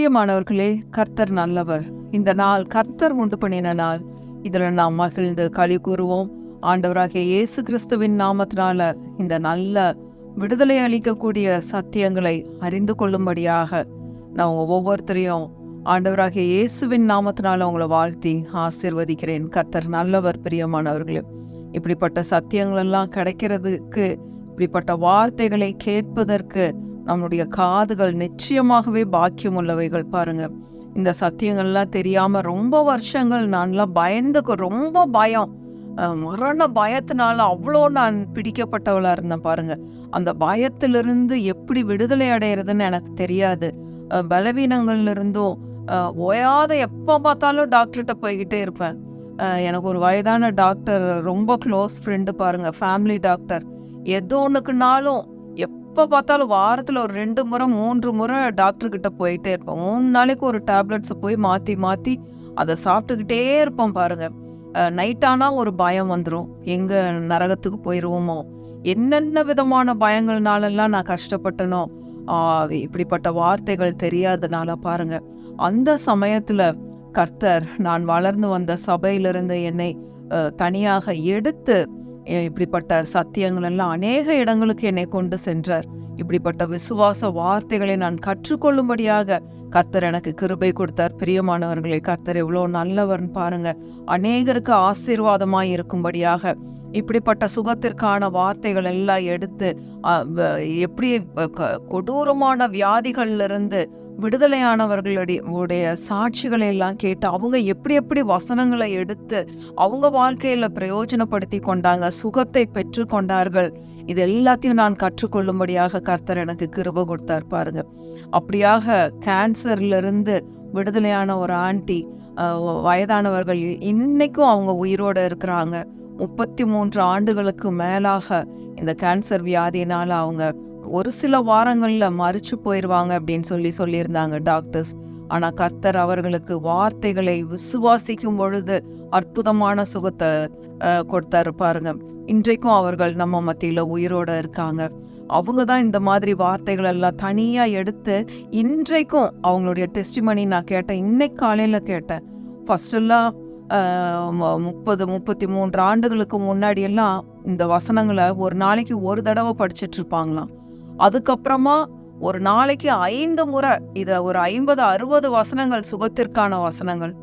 பிரியமானவர்களே, கர்த்தர் நல்லவர். இந்த நாள் கர்த்தர் உண்டு பண்ணின நாள். இதில் நாம் மகிழ்ந்து களி கூறுவோம். ஆண்டவராகிய இயேசு கிறிஸ்துவின் நாமத்தினால இந்த நல்ல விடுதலை அளிக்கக்கூடிய சத்தியங்களை அறிந்து கொள்ளும்படியாக நான் உங்கள் ஒவ்வொருத்தரையும் ஆண்டவராகிய இயேசுவின் நாமத்தினால உங்களை வாழ்த்தி ஆசீர்வதிக்கிறேன். கர்த்தர் நல்லவர். பிரியமானவர்களே, இப்படிப்பட்ட சத்தியங்கள் எல்லாம் கிடைக்கிறதுக்கு, இப்படிப்பட்ட வார்த்தைகளை கேட்பதற்கு நம்முடைய காதுகள் நிச்சயமாகவே பாக்கியம் உள்ளவைகள். பாருங்க, இந்த சத்தியங்கள்லாம் தெரியாம ரொம்ப வருஷங்கள் நான்லாம் ரொம்ப பயம், மரண பயத்தினால அவ்வளோ நான் பிடிக்கப்பட்டவளா இருந்தேன். பாருங்க, அந்த பயத்திலிருந்து எப்படி விடுதலை அடைகிறதுன்னு எனக்கு தெரியாது. பலவீனங்கள்ல இருந்தும் ஓயாத எப்போ பார்த்தாலும் டாக்டர்கிட்ட போய்கிட்டே இருப்பேன். எனக்கு ஒரு வயதான டாக்டர், ரொம்ப க்ளோஸ் ஃப்ரெண்டு. பாருங்க, ஃபேமிலி டாக்டர். எதோ ஒன்றுக்குனாலும் எப்போ பார்த்தாலும் வாரத்தில் ஒரு 2 முறை 3 முறை டாக்டர்கிட்ட போயிட்டே இருப்போம். 3 நாளைக்கு ஒரு டேப்லெட்ஸை போய் மாற்றி அதை சாப்பிட்டுக்கிட்டே இருப்போம். பாருங்க, நைட் ஆனால் ஒரு பயம் வந்துடும், எங்கே நரகத்துக்கு போயிடுவோமோ, என்னென்ன விதமான பயங்கள்னாலெல்லாம் நான் கஷ்டப்பட்டனோ. இப்படிப்பட்ட வார்த்தைகள் தெரியாதனால பாருங்க, அந்த சமயத்தில் கர்த்தர் நான் வளர்ந்து வந்த சபையிலிருந்து என்னை தனியாக எடுத்து இப்படிப்பட்ட சத்தியங்கள் எல்லாம் அநேக இடங்களுக்கு என்னை கொண்டு சென்றார். இப்படிப்பட்ட விசுவாச வார்த்தைகளை நான் கற்றுக்கொள்ளும்படியாக கர்த்தர் எனக்கு கிருபை கொடுத்தார். பிரியமானவர்களே, கர்த்தர் எவ்வளோ நல்லவர்னு பாருங்க. அநேகருக்கு ஆசீர்வாதமாய் இருக்கும்படியாக இப்படிப்பட்ட சுகத்திற்கான வார்த்தைகள் எல்லாம் எடுத்து எப்படி கொடூரமான வியாதிகள்ல இருந்து விடுதலையானவர்களுடைய சாட்சிகளை எல்லாம் கேட்டு அவங்க எப்படி வசனங்களை எடுத்து அவங்க வாழ்க்கையில பிரயோஜனப்படுத்தி கொண்டாங்க, சுகத்தை பெற்று கொண்டார்கள். இது எல்லாத்தையும் நான் கற்றுக்கொள்ளும்படியாக கர்த்தர் எனக்கு கிருபை கொடுத்தார். பாருங்க, அப்படியாக கேன்சர்ல இருந்து விடுதலையான ஒரு ஆண்டி, வயதானவர்கள், இன்னைக்கும் அவங்க உயிரோட இருக்கிறாங்க. 33 ஆண்டுகளுக்கு மேலாக இந்த கேன்சர் வியாதியினால அவங்க ஒரு சில வாரங்கள்ல மரிச்சு போயிடுவாங்க அப்படின்னு சொல்லியிருந்தாங்க டாக்டர்ஸ். ஆனா கர்த்தர் அவர்களுக்கு வார்த்தைகளை விசுவாசிக்கும் பொழுது அற்புதமான சுகத்தை கொடுத்தாரு. பாருங்க, இன்றைக்கும் அவர்கள் நம்ம மத்தியில உயிரோட இருக்காங்க. அவங்க தான் இந்த மாதிரி வார்த்தைகள் எல்லாம் தனியா எடுத்து இன்றைக்கும் அவங்களுடைய டெஸ்டிமனி நான் கேட்டேன். இன்னைக்கு காலையில கேட்டேன். ஃபர்ஸ்ட் எல்லாம் 33 ஆண்டுகளுக்கு முன்னாடி எல்லாம் இந்த வசனங்களை ஒரு நாளைக்கு ஒரு தடவை படிச்சுட்டு இருப்பாங்களாம். அதுக்கப்புறமா ஒரு நாளைக்கு 5 முறை, இதை ஒரு 50-60 வசனங்கள், சுகத்திற்கான வசனங்கள்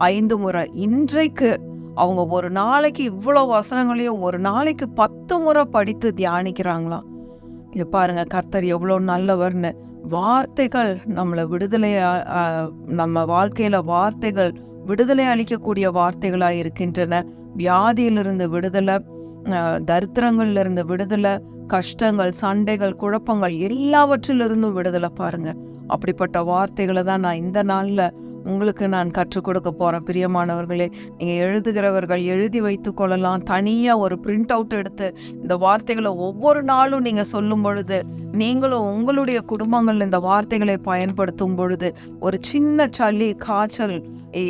5 முறை. இன்றைக்கு அவங்க ஒரு நாளைக்கு இவ்வளோ வசனங்களையும் ஒரு நாளைக்கு 10 முறை படித்து தியானிக்கிறாங்களாம். இங்க பாருங்க, கர்த்தர் எவ்வளோ நல்லவர்னு. வார்த்தைகள் நம்மளை நம்ம வாழ்க்கையில வார்த்தைகள் விடுதலை அளிக்கக்கூடிய வார்த்தைகளாக இருக்கின்றன. வியாதியிலிருந்து விடுதலை, தரித்திரங்கள்ல இருந்து விடுதலை, கஷ்டங்கள், சண்டைகள், குழப்பங்கள் எல்லாவற்றிலிருந்தும் விடுதலை. பாருங்க, அப்படிப்பட்ட வார்த்தைகளை தான் நான் இந்த நாள்ல உங்களுக்கு நான் கற்றுக் கொடுக்க போறேன். பிரியமானவர்களே, நீங்க எழுதுகிறவர்கள் எழுதி வைத்து கொள்ளலாம். தனியா ஒரு பிரிண்ட் அவுட் எடுத்து இந்த வார்த்தைகளை ஒவ்வொரு நாளும் நீங்க சொல்லும் பொழுது, நீங்களும் உங்களுடைய குடும்பங்கள் இந்த வார்த்தைகளை பயன்படுத்தும் பொழுது, ஒரு சின்ன சளி, காய்ச்சல்,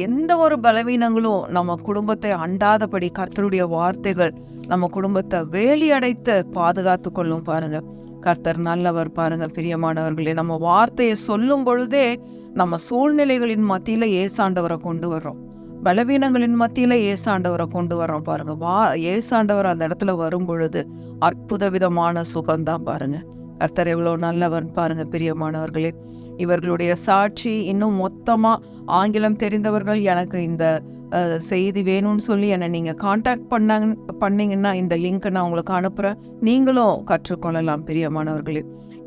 எந்த ஒரு பலவீனங்களும் நம்ம குடும்பத்தை அண்டாதபடி கர்த்தருடைய வார்த்தைகள் நம்ம குடும்பத்தை வேலி அடைத்து பாதுகாத்து கொள்ளும். பாருங்க, கர்த்தர் நல்லவர். பாருங்க பிரியமானவர்களே, நம்ம வார்த்தையை சொல்லும் பொழுதே நம்ம சூழ்நிலைகளின் மத்தியில ஏசாண்டவரை கொண்டு வர்றோம், பலவீனங்களின் மத்தியில ஏசாண்டவரை கொண்டு வர்றோம். பாருங்க, ஏசாண்டவர் அந்த இடத்துல வரும் பொழுது அற்புத விதமான சுகம்தான். பாருங்க, கர்த்தர் எவ்வளவு நல்லவர் பாருங்க. பிரியமானவர்களே, இவர்களுடைய சாட்சி இன்னும் மொத்தமா ஆங்கிலம் தெரிந்தவர்கள் எனக்கு இந்த செய்தி வேணும்னு சொல்லி என்னை நீங்கள் காண்டாக்ட் பண்ணீங்கன்னா இந்த லிங்க்கை நான் உங்களுக்கு அனுப்புகிறேன். நீங்களும் கற்றுக்கொள்ளலாம். பிரியமானவர்களே,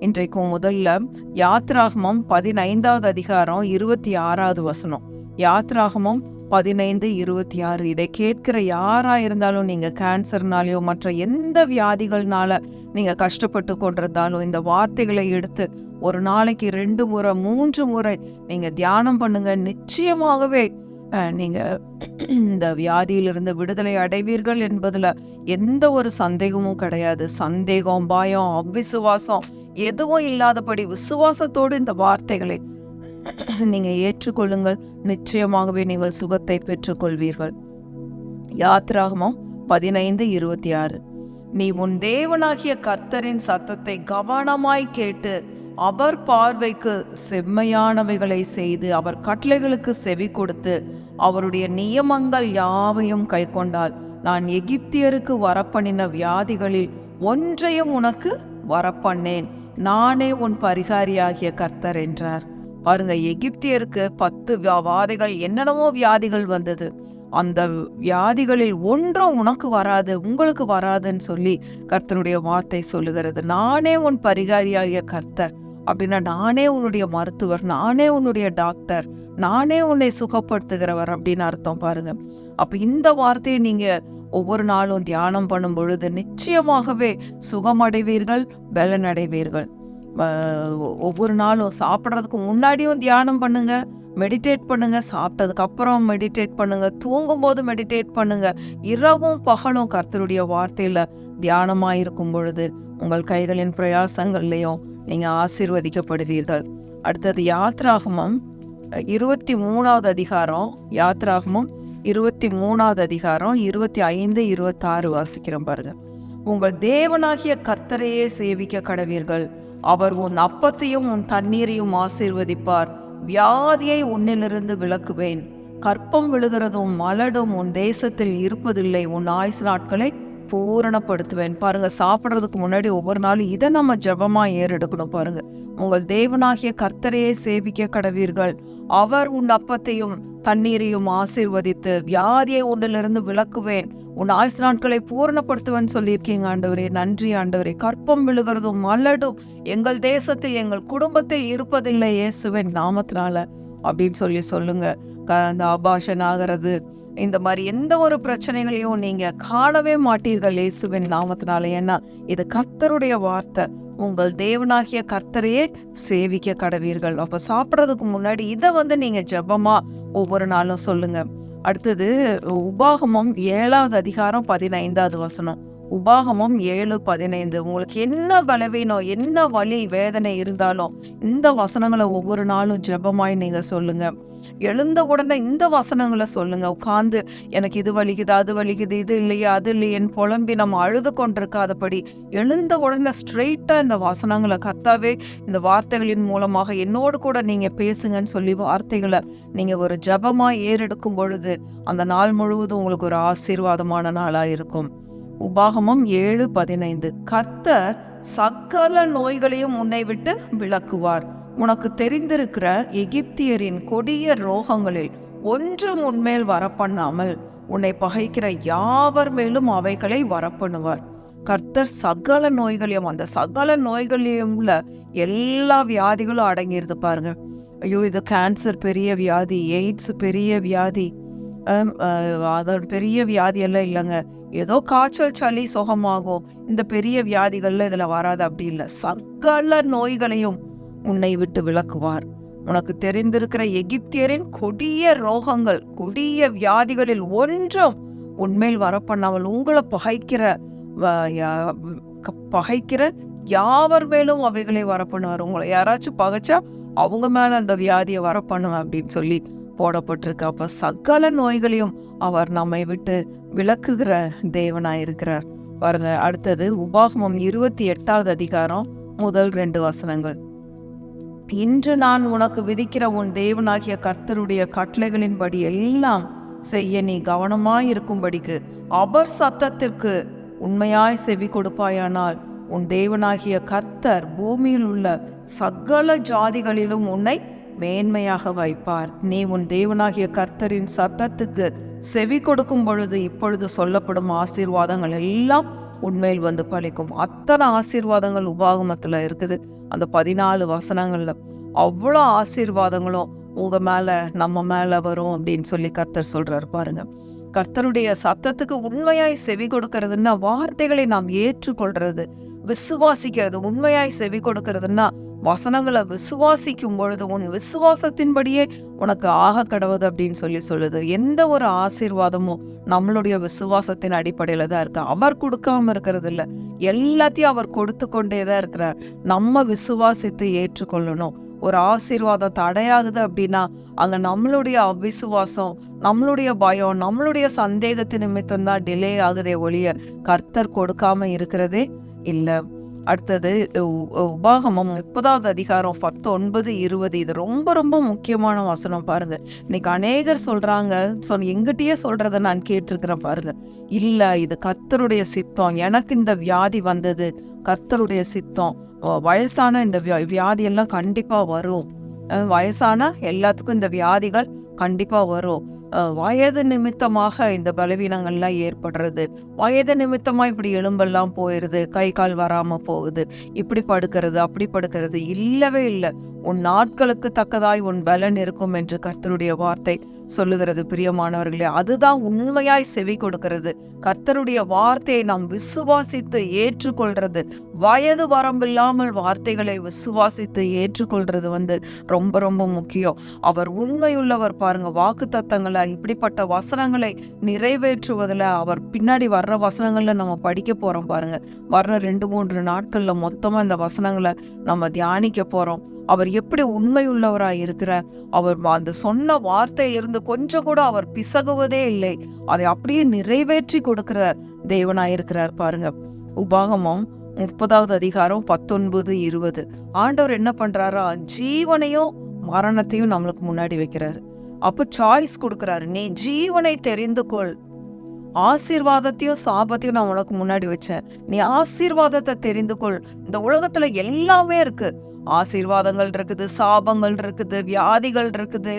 இன்றைக்கும் முதல்ல யாத்ராகமம் 15வது அதிகாரம் 26வது வசனம். யாத்ராகமம் 15:26. இதை கேட்கிற யாரா இருந்தாலும், நீங்க கேன்சர்னாலையோ மற்ற எந்த வியாதிகள்னால நீங்க கஷ்டப்பட்டு கொண்டிருந்தாலும், இந்த வார்த்தைகளை எடுத்து ஒரு நாளைக்கு 2 முறை 3 முறை நீங்க தியானம் பண்ணுங்க. நிச்சயமாகவே நீங்க இந்த வியாதியிலிருந்து விடுதலை அடைவீர்கள் என்பதுல எந்த ஒரு சந்தேகமும் கிடையாது. சந்தேகம், பயம், அவிசுவாசம் எதுவும் இல்லாதபடி விசுவாசத்தோடு இந்த வார்த்தைகளை நீங்க ஏற்றுக்கொள்ளுங்கள். நிச்சயமாகவே நீங்கள் சுகத்தை பெற்றுக்கொள்வீர்கள். யாத்ராகமம் 15:26. நீ உன் தேவனாகிய கர்த்தரின் சத்தத்தை கவனமாய் கேட்டு அவர் பார்வைக்கு செம்மையானவைகளை செய்து அவர் கட்டளைகளுக்கு செவி கொடுத்து அவருடைய நியமங்கள் யாவையும் கைக்கொண்டால் நான் எகிப்தியருக்கு வரப்பண்ணின வியாதிகளில் ஒன்றையும் உனக்கு வரப்பண்ணேன், நானே உன் பரிகாரியாகிய கர்த்தர் என்றார். பாருங்க, எகிப்தியருக்கு 10 வாதைகள், என்னென்னமோ வியாதிகள் வந்தது. அந்த வியாதிகளில் ஒன்றும் உனக்கு வராது, உங்களுக்கு வராதுன்னு சொல்லி கர்த்தருடைய வார்த்தை சொல்லுகிறது. நானே உன் பரிகாரியாகிய கர்த்தர் அப்படின்னா நானே உன்னுடைய மருத்துவர், நானே உன்னுடைய டாக்டர், நானே உன்னை சுகப்படுத்துகிறவர் அப்படின்னு அர்த்தம். பாருங்க, அப்ப இந்த வார்த்தையை நீங்க ஒவ்வொரு நாளும் தியானம் பண்ணும் பொழுது நிச்சயமாகவே சுகமடைவீர்கள், பலனடைவீர்கள். ஒவ்வொரு நாளும் சாப்பிட்றதுக்கு முன்னாடியும் தியானம் பண்ணுங்க, மெடிடேட் பண்ணுங்க, சாப்பிட்டதுக்கு அப்புறம் மெடிடேட் பண்ணுங்க, தூங்கும் போது மெடிடேட் பண்ணுங்க. இரவும் பகலும் கர்த்தருடைய வார்த்தையில தியானமாயிருக்கும் பொழுது உங்கள் கைகளின் பிரயாசங்கள்லையும் நீங்க ஆசீர்வதிக்கப்படுவீர்கள். அடுத்தது யாத்ராகமம் 23வது அதிகாரம், யாத்ராகமம் 23வது அதிகாரம் 25, 26 வாசிக்கிறோம் பாருங்க. உங்கள் தேவனாகிய கர்த்தரையே சேவிக்க கடவீர்கள், அவர் உன் அப்பத்தையும் உன் தண்ணீரையும் ஆசீர்வதிப்பார், வியாதியை உன்னிலிருந்து விலக்குவேன், கற்பம் விழுகிறதும் மலடும் உன் தேசத்தில் இருப்பதில்லை, உன் ஆயுசு நாட்களை பூரணப்படுத்துவேன். பாருங்க, சாப்பிட்றதுக்கு முன்னாடி ஒவ்வொரு நாளும் இதை நம்ம ஜபமா ஏறெடுக்கணும். பாருங்க, உங்கள் தேவனாகிய கர்த்தரையே சேவிக்க கடவீர்கள், அவர் உன் அப்பத்தையும் தண்ணீரையும் ஆசீர்வதித்து வியாதியை உன்னிலிருந்து விலக்குவேன், உன் ஆயுசு நாட்களை பூரணப்படுத்துவேன் சொல்லியிருக்கீங்க ஆண்டவரே. நன்றி ஆண்டவரே. கற்பம் விழுகிறதும் மலடும் எங்கள் தேசத்தில் எங்கள் குடும்பத்தில் இருப்பதில்லை இயேசுவின் நாமத்தினால அப்படின்னு சொல்லுங்க. அந்த அபாஷன் ஆகிறது, இந்த மாதிரி எந்த ஒரு பிரச்சனைகளையும் நீங்க காணவே மாட்டீர்கள் இயேசுவின் நாமத்தினால. ஏன்னா இது கர்த்தருடைய வார்த்தை. உங்கள் தேவனாகிய கர்த்தரையே சேவிக்க கடவீர்கள். அப்ப சாப்பிட்றதுக்கு முன்னாடி இதை நீங்க ஜெபமா ஒவ்வொரு நாளும் சொல்லுங்க. அடுத்தது உபாகமம் 7வது அதிகாரம் 15வது வசனம். உபாகமம் 7:15. உங்களுக்கு என்ன பலவீனம், என்ன வலி வேதனை இருந்தாலும் இந்த வசனங்களை ஒவ்வொரு நாளும் ஜெபமாய் நீங்க சொல்லுங்க. எழுந்த உடனே இந்த வசனங்களை சொல்லுங்க. உட்கார்ந்து எனக்கு இது வலிக்குது, அது வலிக்குது, இது இல்லையா, அது இல்லையேன்னு புலம்பி நம்ம அழுது கொண்டிருக்காதபடி எழுந்த உடனே ஸ்ட்ரெயிட்டா இந்த வசனங்களை, கர்த்தாவே இந்த வார்த்தைகளின் மூலமாக என்னோடு கூட நீங்க பேசுங்கன்னு சொல்லி வார்த்தைகளை நீங்க ஒரு ஜெபமா ஏறெடுக்கும் பொழுது அந்த நாள் முழுவதும் உங்களுக்கு ஒரு ஆசீர்வாதமான நாளா இருக்கும். உபாகமம் 7:15. கர்த்தர் சகல நோய்களையும் உன்னை விட்டு விலக்குவார், உனக்கு தெரிந்திருக்கிற எகிப்தியரின் கொடிய ரோகங்களில் ஒன்றும் உன்மேல் வரப்பண்ணாமல் உன்னை பகைக்கிற யாவர் மேலும் அவைகளை வரப்பண்ணுவார். கர்த்தர் சகல நோய்களையும், அந்த சகல நோய்களையும் எல்லா வியாதிகளும் அடங்கியிருது. பாருங்க, ஐயோ இது கேன்சர் பெரிய வியாதி, எய்ட்ஸ் பெரிய வியாதி, அதோட பெரிய வியாதி எல்லாம் இல்லைங்க. ஏதோ காய்ச்சல் சளி சுகமாகும், இந்த பெரிய வியாதிகள்ல இதுல வராது, அப்படி இல்லை. சகல நோய்களையும் உன்னை விட்டு விலக்குவார், உனக்கு தெரிந்திருக்கிற எகிப்தியரின் கொடிய ரோகங்கள், கொடிய வியாதிகளில் ஒன்றும் உன்மேல் வரப்பண்ணாமல் உங்களை பகைக்கிற யாவர் மேலும் அவைகளை வரப்பண்ணுவார். உங்களை யாராச்சும் பகைச்சா அவங்க மேல அந்த வியாதியை வரப்பண்ணுவேன் அப்படின்னு சொல்லி போடப்பட்டிருக்கு. அப்ப சகல நோய்களையும் அவர் நம்மை விட்டு விலக்குகிற தேவனாயிருக்கிறார். பாருங்க, அடுத்தது உபாகமம் 28வது அதிகாரம் முதல் 2 வசனங்கள். இன்று நான் உனக்கு விதிக்கிற உன் தேவனாகிய கர்த்தருடைய கட்டளைகளின்படி எல்லாம் செய்ய நீ கவனமாயிருக்கும்படிக்கு அவர் சத்தத்திற்கு உண்மையாய் செவி கொடுப்பாயானால் உன் தேவனாகிய கர்த்தர் பூமியில் உள்ள சகல ஜாதிகளிலும் உன்னை மேன்மையாக வைப்பார். நீ உன் தேவனாகிய கர்த்தரின் சத்தத்துக்கு செவி கொடுக்கும் பொழுது இப்பொழுது சொல்லப்படும் ஆசீர்வாதங்கள் எல்லாம் உண்மையில் வந்து பலிக்கும். அத்தனை ஆசீர்வாதங்கள் உபாகமத்துல இருக்குது. அந்த 14 வசனங்கள்ல அவ்வளோ ஆசீர்வாதங்களும் உங்க மேல நம்ம மேல வரும் அப்படின்னு சொல்லி கர்த்தர் சொல்றாரு. பாருங்க, கர்த்தருடைய சத்தத்துக்கு உண்மையாய் செவி கொடுக்கறதுன்னா வார்த்தைகளை நாம் ஏற்றுக்கொள்றது, விசுவாசிக்கிறது. உண்மையாய் செவி கொடுக்கறதுன்னா வசனங்களை விசுவாசிக்கும் பொழுது உன் விசுவாசத்தின்படியே உனக்கு ஆக கடவுது அப்படின்னு சொல்லுது. எந்த ஒரு ஆசீர்வாதமும் நம்மளுடைய விசுவாசத்தின் அடிப்படையில தான் இருக்கு. அவர் கொடுக்காம இருக்கிறது இல்லை, எல்லாத்தையும் அவர் கொடுத்து கொண்டேதான் இருக்கிறார். நம்ம விசுவாசித்து ஏற்றுக்கொள்ளணும். ஒரு ஆசீர்வாதம் தடையாகுது அப்படின்னா அங்க நம்மளுடைய அவிசுவாசம், நம்மளுடைய பயம், நம்மளுடைய சந்தேகத்தின் நிமித்தம் தான் டிலே ஆகுதே ஒழிய கர்த்தர் கொடுக்காம இருக்கிறதே இல்லை. அடுத்தது உபாகமம் 30வது அதிகாரம் 19, 20. இது ரொம்ப ரொம்ப முக்கியமான வசனம் பாருங்க. இன்னைக்கு அநேகர் சொல்றாங்க, எங்கிட்டயே சொல்றத நான் கேட்டிருக்கிறேன் பாருங்க. இல்ல, இது கர்த்தருடைய சித்தம், எனக்கு இந்த வியாதி வந்தது, கர்த்தருடைய சித்தம். வயசான இந்த வியாதி எல்லாம் கண்டிப்பா வரும். வயசான எல்லாத்துக்கும் இந்த வியாதிகள் கண்டிப்பா வரும். வயது நிமித்தமாக இந்த பலவீனங்கள்லாம் ஏற்படுறது, வயது நிமித்தமா இப்படி எலும்பெல்லாம் போயிடுது, கை கால் வராம போகுது, இப்படி படுக்கிறது அப்படி படுக்கிறது. இல்லவே இல்லை. உன் நாட்களுக்கு தக்கதாய் உன் பலன் இருக்கும் என்று கர்த்தருடைய வார்த்தை சொல்லுகிறது. பிரியமானவர்களே, அதுதான் உண்மையாய் செவி கொடுக்கிறது. கர்த்தருடைய வார்த்தையை நாம் விசுவாசித்து ஏற்றுக்கொள்றது, வயது வரம்பில்லாமல் வார்த்தைகளை விசுவாசித்து ஏற்றுக்கொள்றது ரொம்ப ரொம்ப முக்கியம். அவர் உண்மையுள்ளவர் பாருங்க. வாக்கு தத்தங்களை, இப்படிப்பட்ட வசனங்களை நிறைவேற்றுவதில் அவர் பின்னாடி வர்ற வசனங்கள்ல நம்ம படிக்க போறோம் பாருங்க. வர்ற 2-3 நாட்கள்ல மொத்தமா இந்த வசனங்களை நம்ம தியானிக்க போறோம். அவர் எப்படி உண்மையுள்ளவராய் இருக்கிறார். அவர் அந்த சொன்ன வார்த்தையிலிருந்து கொஞ்சம் கூட அவர் பிசகுவதே இல்லை. அதை அப்படியே நிறைவேற்றி கொடுக்கிற தேவனாயிருக்கிறார் பாருங்க. உபாகமம் 30வது அதிகாரம் 19, 20. ஆண்டவர் என்ன பண்றாரா, ஜீவனையும் மரணத்தையும் நம்மளுக்கு முன்னாடி வைக்கிறாரு. அப்ப சாய்ஸ் கொடுக்கிறாரு. நீ ஜீவனை தெரிந்து கொள், ஆசீர்வாதத்தையும் சாபத்தையும் நான் உனக்கு முன்னாடி வச்சேன். நீ ஆசீர்வாதத்தை தெரிந்து கொள். இந்த உலகத்துல எல்லாமே இருக்கு. ஆசீர்வாதங்கள் இருக்குது, சாபங்கள் இருக்குது, வியாதிகள் இருக்குது,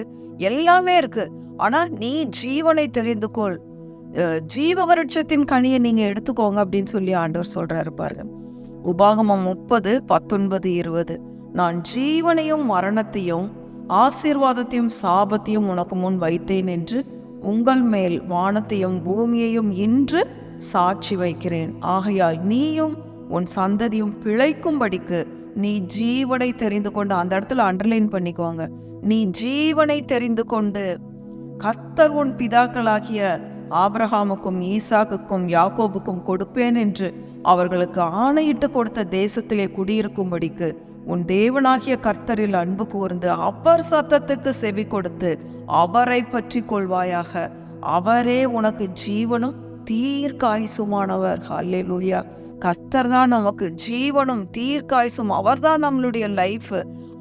எல்லாமே இருக்கு. ஆனா நீ ஜீவனை தெரிந்து கொள், ஜீவ விருட்சத்தின் கனியை நீங்க எடுத்துக்கோங்க அப்படின்னு சொல்லி ஆண்டவர் சொல்றாரு பாருங்க. உபாகமம் 30, 19, 20. நான் ஜீவனையும் மரணத்தையும் ஆசீர்வாதத்தையும் சாபத்தையும் உனக்கு முன் வைத்தேன் என்று உங்கள் மேல் வானத்தையும் பூமியையும் இன்று சாட்சி வைக்கிறேன். ஆகையால் நீயும் உன் சந்ததியும் பிழைக்கும்படிக்கு நீ ஜீவனை தெரிந்து கொண்டு, அந்த இடத்துல அண்டர்லைன் பண்ணிக்குவாங்க, நீ ஜீவனை தெரிந்து கொண்டு கர்த்தர் உன் பிதாக்களாகிய ஆபிரகாமுக்கும் ஈசாக்குக்கும் யாக்கோபுக்கும் கொடுப்பேன் என்று அவர்களுக்கு ஆணையிட்டு கொடுத்த தேசத்திலே குடியிருக்கும்படிக்கு உன் தேவனாகிய கர்த்தரில் அன்பு கூர்ந்து அவர் சத்தத்துக்கு செவி கொடுத்து அவரை பற்றி கொள்வாயாக. அவரே உனக்கு ஜீவனும் தீர்க்காயுசுமானவர். ஹல்லேலூயா. கர்த்தர் தான் நமக்கு ஜீவனும் தீர்க்காயுசும். அவர் தான் நம்மளுடைய லைஃப்.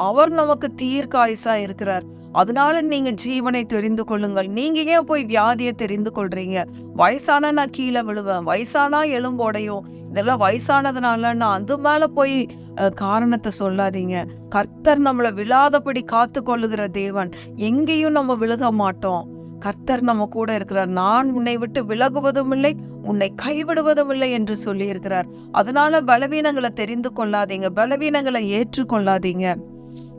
அவர் நமக்கு தீர்க்காயுசா இருக்கிறார். அதனால நீங்க ஜீவனை தெரிந்து கொள்ளுங்கள். நீங்க ஏன் போய் வியாதியை தெரிந்து கொள்றீங்க? வயசானா நான் கீழே விழுவேன், வயசானா எலும்போடையும், இதெல்லாம் வயசானதுனால நான் அது மேல போய் காரணத்தை சொல்லாதீங்க. கர்த்தர் நம்மளை விழாதபடி காத்து கொள்ளுகிற தேவன். எங்கேயும் நம்ம விழுக மாட்டோம். கர்த்தர் நம்ம கூட இருக்கிறார். நான் உன்னை விட்டு விலகுவதும் இல்லை, உன்னை கைவிடுவதும் இல்லை என்று சொல்லி இருக்கிறார். அதனால பலவீனங்களை தெரிந்து கொள்ளாதீங்க, பலவீனங்களை ஏற்றுக்கொள்ளாதீங்க.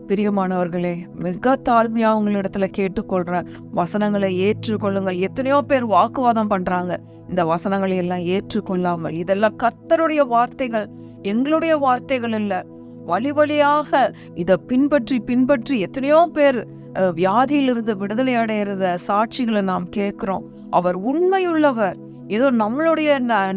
பிரியமானவர்களே, மிக தாழ்மையா உங்களிடத்துல கேட்டுக்கொள்றேன், வசனங்களை ஏற்றுக்கொள்ளுங்கள். எத்தனையோ பேர் வாக்குவாதம் பண்றாங்க இந்த வசனங்களை எல்லாம் ஏற்றுக்கொள்ளாமல். இதெல்லாம் கர்த்தருடைய வார்த்தைகள், எங்களுடைய வார்த்தைகள் இல்ல. வழி வழியாக இதை பின்பற்றி பின்பற்றி எத்தனையோ பேர் வியாதியிலிருந்து விடுதலை அடையிறத சாட்சிகளை நாம் கேட்கிறோம். அவர் உண்மையுள்ளவர். ஏதோ நம்மளுடைய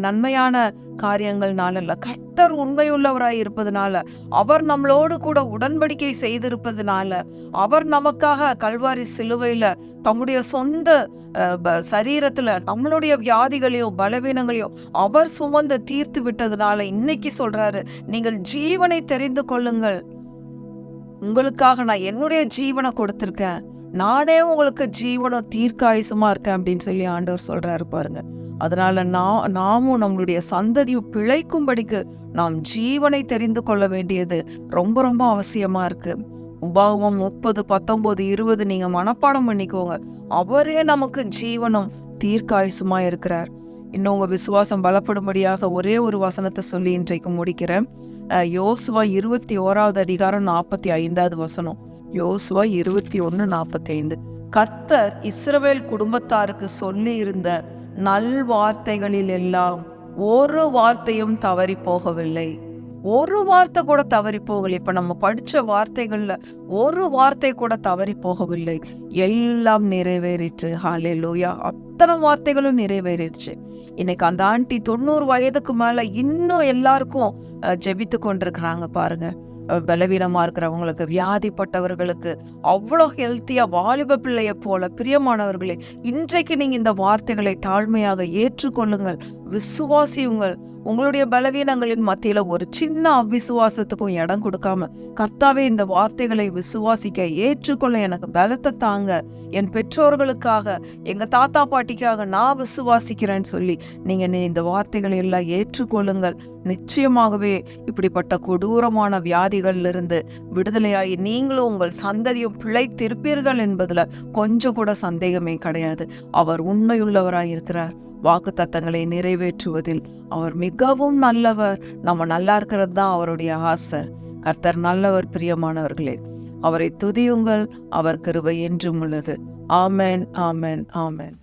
நன்மையான காரியங்கள்னால இல்ல, கர்த்தர் உண்மையுள்ளவராய் இருப்பதனால, அவர் நம்மளோடு கூட உடன்படிக்கை செய்திருப்பதனால, அவர் நமக்காக கல்வாரி சிலுவையில தம்முடைய சொந்த சரீரத்துல நம்மளுடைய வியாதிகளையும் பலவீனங்களையும் அவர் சுமந்து தீர்த்து விட்டதுனால இன்னைக்கு சொல்றாரு, நீங்கள் ஜீவனை தெரிந்து கொள்ளுங்கள். உங்களுக்காக நான் என்னுடைய ஜீவனை கொடுத்திருக்கேன், நானே உங்களுக்கு ஜீவனும் தீர்க்காயுசுமா இருக்கேன் அப்படின்னு சொல்லி ஆண்டவர் சொல்றாரு பாருங்க. அதனால நாமும் நம்மளுடைய சந்ததியும் பிழைக்கும்படிக்கு நாம் ஜீவனை தெரிந்து கொள்ள வேண்டியது ரொம்ப ரொம்ப அவசியமா இருக்கு. உபாகமம் 30, 19, 20 நீங்க மனப்பாடம் பண்ணிக்கோங்க. அவரே நமக்கு ஜீவனும் தீர்க்காயுசுமா இருக்கிறார். இன்னும் உங்க விசுவாசம் பலப்படும்படியாக ஒரே ஒரு வசனத்தை சொல்லி இன்றைக்கு முடிக்கிறேன். யோசுவா 21வது அதிகாரம் 45வது வசனம். யோசுவா 21:45. கர்த்தர் இஸ்ரவேல் குடும்பத்தாருக்கு சொல்லி இருந்த நல்வார்த்தைகளில் எல்லாம் ஒரு வார்த்தையும் தவறி போகவில்லை. ஒரு வார்த்தை கூட தவறி போகலை. இப்ப நம்ம படிச்ச வார்த்தைகள்ல ஒரு வார்த்தை கூட தவறி போகவில்லை. எல்லாம் நிறைவேறிற்று. ஹல்லேலூயா. அத்தனை வார்த்தைகளும் நிறைவேறிடுச்சு. இன்னைக்கு அந்த ஆண்டி 90 வயதுக்கு மேல இன்னும் எல்லாருக்கும் ஜெபித்து கொண்டிருக்கிறாங்க பாருங்க. பலவீனமா இருக்கிறவங்களுக்கு, வியாதிப்பட்டவர்களுக்கு, அவ்வளோ ஹெல்த்தியா வாலிப பிள்ளைய போல. பிரியமானவர்களே, இன்றைக்கு நீங்க இந்த வார்த்தைகளை தாழ்மையாக ஏற்றுக்கொள்ளுங்கள், விசுவாசியுங்கள். உங்களுடைய பலவீனங்களின் மத்தியில ஒரு சின்ன அவிசுவாசத்துக்கும் இடம் கொடுக்காம, கர்த்தாவே இந்த வார்த்தைகளை விசுவாசிக்க ஏற்றுக்கொள்ள எனக்கு பலத்தை தாங்க, என் பெற்றோர்களுக்காக, எங்க தாத்தா பாட்டிக்காக நான் விசுவாசிக்கிறேன்னு சொல்லி நீங்க இந்த வார்த்தைகளை எல்லாம் ஏற்றுக்கொள்ளுங்கள். நிச்சயமாகவே இப்படிப்பட்ட கொடூரமான வியாதிகளிலிருந்து விடுதலையாகி நீங்களும் உங்கள் சந்ததியும் பிழைத்திருப்பீர்கள் என்பதுல கொஞ்சம் கூட சந்தேகமே கிடையாது. அவர் உண்மையுள்ளவராய் இருக்கிறார். வாக்குத்தத்தங்களை நிறைவேற்றுவதில் அவர் மிகவும் நல்லவர். நம்ம நல்லா இருக்கிறது தான் அவருடைய ஆசை. கர்த்தர் நல்லவர். பிரியமானவர்களே, அவரை துதியுங்கள். அவர் கிருபை என்றும் உள்ளது. ஆமென், ஆமென், ஆமென்.